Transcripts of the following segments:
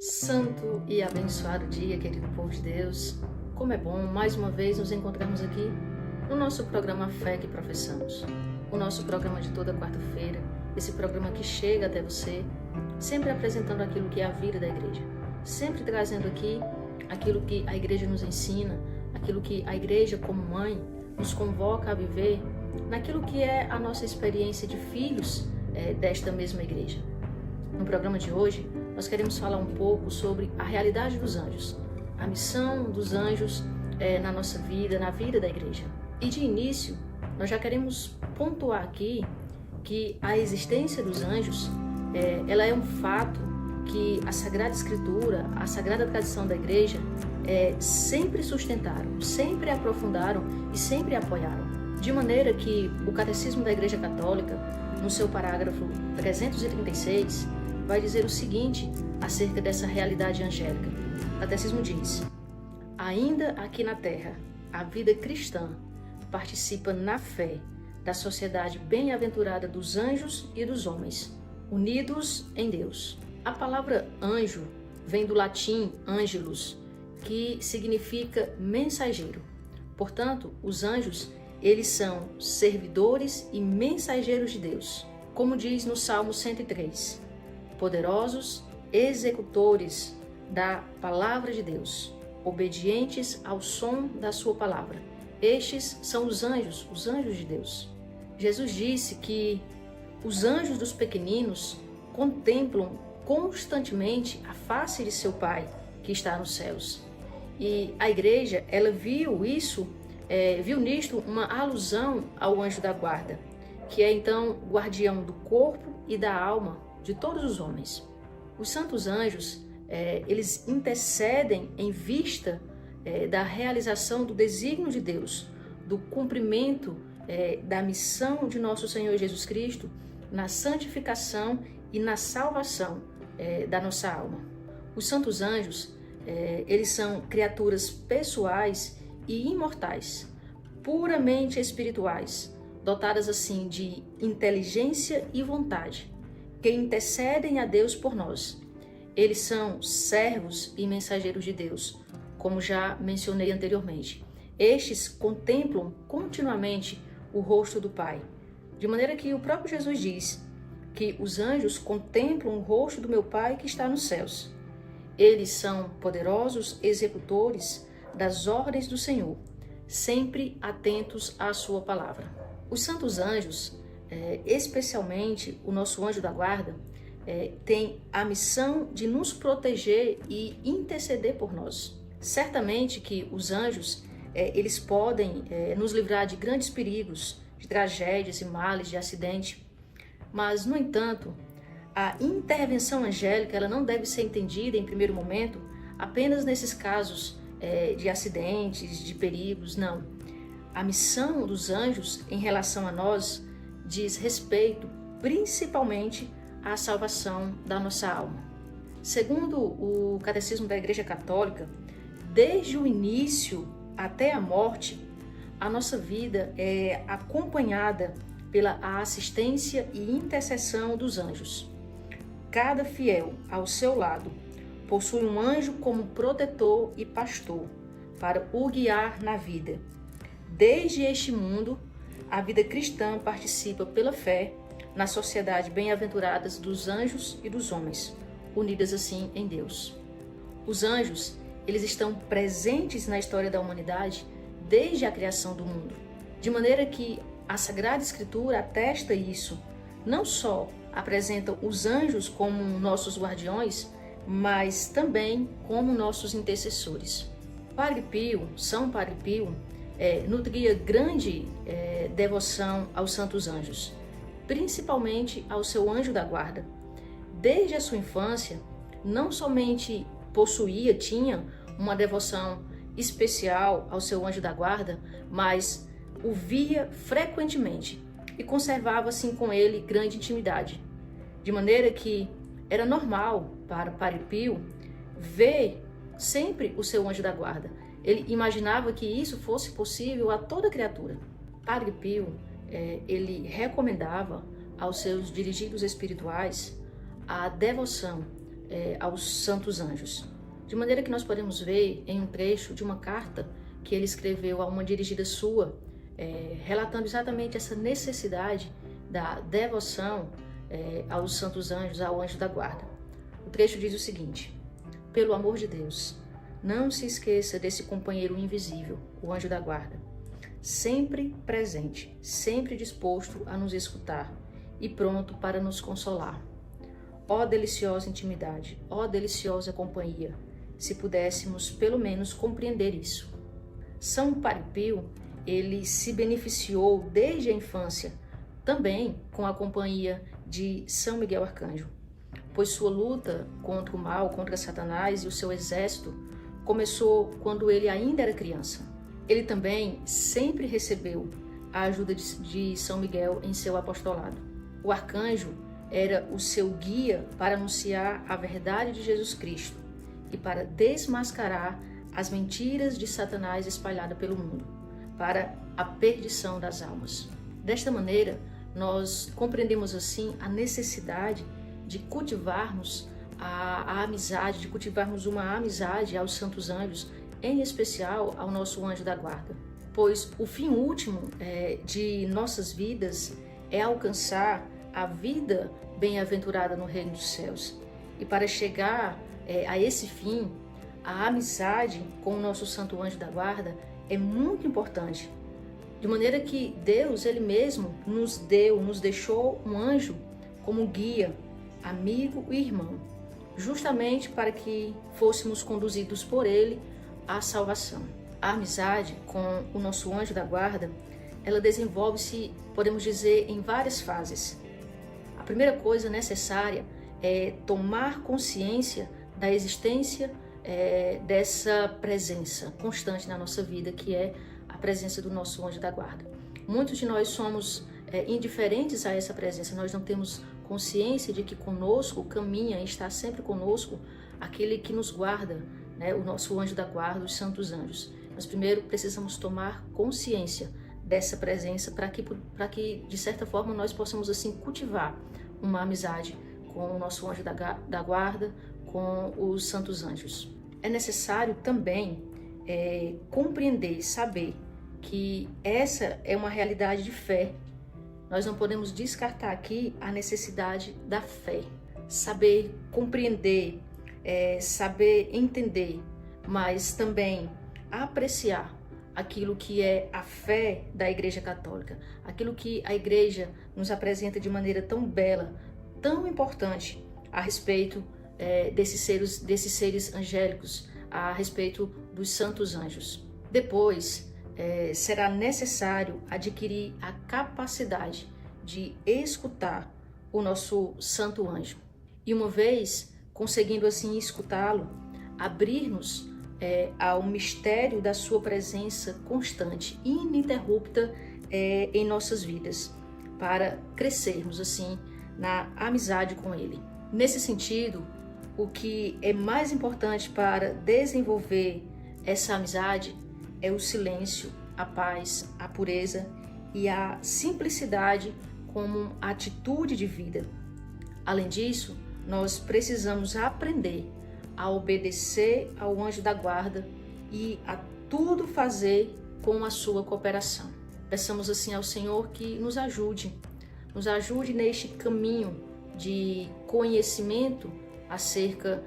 Santo e abençoado dia, querido povo de Deus. Como é bom mais uma vez nos encontrarmos aqui no nosso programa Fé que Professamos. O nosso programa de toda quarta-feira, esse programa que chega até você, sempre apresentando aquilo que é a vida da igreja, sempre trazendo aqui aquilo que a igreja nos ensina, aquilo que a igreja como mãe nos convoca a viver, naquilo que é a nossa experiência de filhos desta mesma igreja. No programa de hoje, nós queremos falar um pouco sobre a realidade dos anjos, a missão dos anjos na nossa vida, na vida da igreja. E de início, nós já queremos pontuar aqui que a existência dos anjos, ela é um fato que a Sagrada Escritura, a Sagrada Tradição da igreja, sempre sustentaram, sempre aprofundaram e sempre apoiaram. De maneira que o Catecismo da Igreja Católica, no seu parágrafo 336, vai dizer o seguinte acerca dessa realidade angélica. O Catecismo diz: ainda aqui na Terra, a vida cristã participa na fé da sociedade bem-aventurada dos anjos e dos homens, unidos em Deus. A palavra anjo vem do latim angelus, que significa mensageiro. Portanto, os anjos, eles são servidores e mensageiros de Deus. Como diz no Salmo 103, poderosos executores da palavra de Deus, obedientes ao som da sua palavra. Estes são os anjos de Deus. Jesus disse que os anjos dos pequeninos contemplam constantemente a face de seu Pai que está nos céus. E a igreja, ela viu isso, viu nisto uma alusão ao anjo da guarda, que é então guardião do corpo e da alma de todos os homens. Os santos anjos, eles intercedem em vista da realização do desígnio de Deus, do cumprimento da missão de nosso Senhor Jesus Cristo na santificação e na salvação da nossa alma. Os santos anjos, eles são criaturas pessoais e imortais, puramente espirituais, dotadas assim de inteligência e vontade, que intercedem a Deus por nós. Eles são servos e mensageiros de Deus, como já mencionei anteriormente. Estes contemplam continuamente o rosto do Pai, de maneira que o próprio Jesus diz que os anjos contemplam o rosto do meu Pai que está nos céus. Eles são poderosos executores das ordens do Senhor, sempre atentos à sua palavra. Os santos anjos, especialmente o nosso anjo da guarda, tem a missão de nos proteger e interceder por nós. Certamente que os anjos, eles podem nos livrar de grandes perigos, de tragédias e males, de acidente, mas, no entanto, a intervenção angélica ela não deve ser entendida em primeiro momento apenas nesses casos de acidentes, de perigos, não. A missão dos anjos em relação a nós diz respeito principalmente à salvação da nossa alma. Segundo o Catecismo da Igreja Católica, desde o início até a morte, a nossa vida é acompanhada pela assistência e intercessão dos anjos. Cada fiel ao seu lado possui um anjo como protetor e pastor para o guiar na vida. Desde este mundo, a vida cristã participa pela fé na sociedade bem-aventuradas dos anjos e dos homens, unidas assim em Deus. Os anjos, eles estão presentes na história da humanidade desde a criação do mundo, de maneira que a Sagrada Escritura atesta isso. Não só apresentam os anjos como nossos guardiões, mas também como nossos intercessores. São Padre Pio, nutria grande devoção aos santos anjos, principalmente ao seu anjo da guarda. Desde a sua infância, não somente tinha uma devoção especial ao seu anjo da guarda, mas o via frequentemente e conservava assim com ele grande intimidade, de maneira que era normal para Padre Pio ver sempre o seu anjo da guarda. Ele imaginava que isso fosse possível a toda criatura. Padre Pio, ele recomendava aos seus dirigidos espirituais a devoção aos santos anjos. De maneira que nós podemos ver em um trecho de uma carta que ele escreveu a uma dirigida sua, relatando exatamente essa necessidade da devoção aos santos anjos, ao anjo da guarda. O trecho diz o seguinte: pelo amor de Deus, não se esqueça desse companheiro invisível, o anjo da guarda, sempre presente, sempre disposto a nos escutar e pronto para nos consolar. Ó deliciosa intimidade, ó deliciosa companhia, se pudéssemos pelo menos compreender isso. São Padre Pio, ele se beneficiou desde a infância também com a companhia de São Miguel Arcanjo, pois sua luta contra o mal, contra Satanás e o seu exército começou quando ele ainda era criança. Ele também sempre recebeu a ajuda de São Miguel em seu apostolado. O arcanjo era o seu guia para anunciar a verdade de Jesus Cristo e para desmascarar as mentiras de Satanás espalhadas pelo mundo, para a perdição das almas. Desta maneira, nós compreendemos assim a necessidade de cultivarmos a amizade, de cultivarmos uma amizade aos santos anjos, em especial ao nosso anjo da guarda. Pois o fim último de nossas vidas é alcançar a vida bem-aventurada no reino dos céus. E para chegar a esse fim, a amizade com o nosso santo anjo da guarda é muito importante. De maneira que Deus, Ele mesmo, nos deixou um anjo como guia, amigo e irmão, justamente para que fôssemos conduzidos por Ele à salvação. A amizade com o nosso anjo da guarda, ela desenvolve-se, podemos dizer, em várias fases. A primeira coisa necessária é tomar consciência da existência dessa presença constante na nossa vida, que é a presença do nosso anjo da guarda. Muitos de nós somos indiferentes a essa presença, nós não temos consciência de que conosco caminha e está sempre conosco aquele que nos guarda, né, o nosso anjo da guarda, os santos anjos. Nós primeiro precisamos tomar consciência dessa presença para que, de certa forma, nós possamos assim cultivar uma amizade com o nosso anjo da guarda, com os santos anjos. É necessário também compreender, saber que essa é uma realidade de fé. Nós não podemos descartar aqui a necessidade da fé. Saber compreender, saber entender, mas também apreciar aquilo que é a fé da Igreja Católica, aquilo que a Igreja nos apresenta de maneira tão bela, tão importante a respeito desses seres angélicos, a respeito dos santos anjos. Depois, será necessário adquirir a capacidade de escutar o nosso santo anjo. E uma vez conseguindo assim escutá-lo, abrir-nos ao mistério da sua presença constante, ininterrupta em nossas vidas, para crescermos assim na amizade com Ele. Nesse sentido, o que é mais importante para desenvolver essa amizade é o silêncio, a paz, a pureza e a simplicidade como atitude de vida. Além disso, nós precisamos aprender a obedecer ao anjo da guarda e a tudo fazer com a sua cooperação. Peçamos assim ao Senhor que nos ajude neste caminho de conhecimento acerca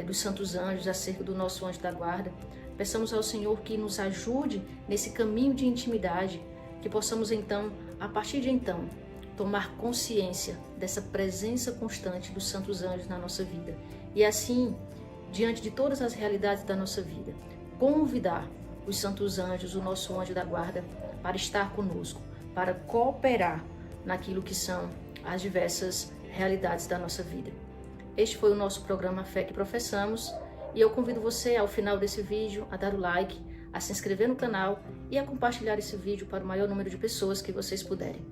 dos santos anjos, acerca do nosso anjo da guarda. Peçamos ao Senhor que nos ajude nesse caminho de intimidade, que possamos então, a partir de então, tomar consciência dessa presença constante dos santos anjos na nossa vida. E assim, diante de todas as realidades da nossa vida, convidar os santos anjos, o nosso anjo da guarda, para estar conosco, para cooperar naquilo que são as diversas realidades da nossa vida. Este foi o nosso programa Fé que Professamos, e eu convido você, ao final desse vídeo, a dar o like, a se inscrever no canal e a compartilhar esse vídeo para o maior número de pessoas que vocês puderem.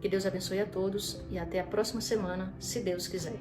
Que Deus abençoe a todos e até a próxima semana, se Deus quiser.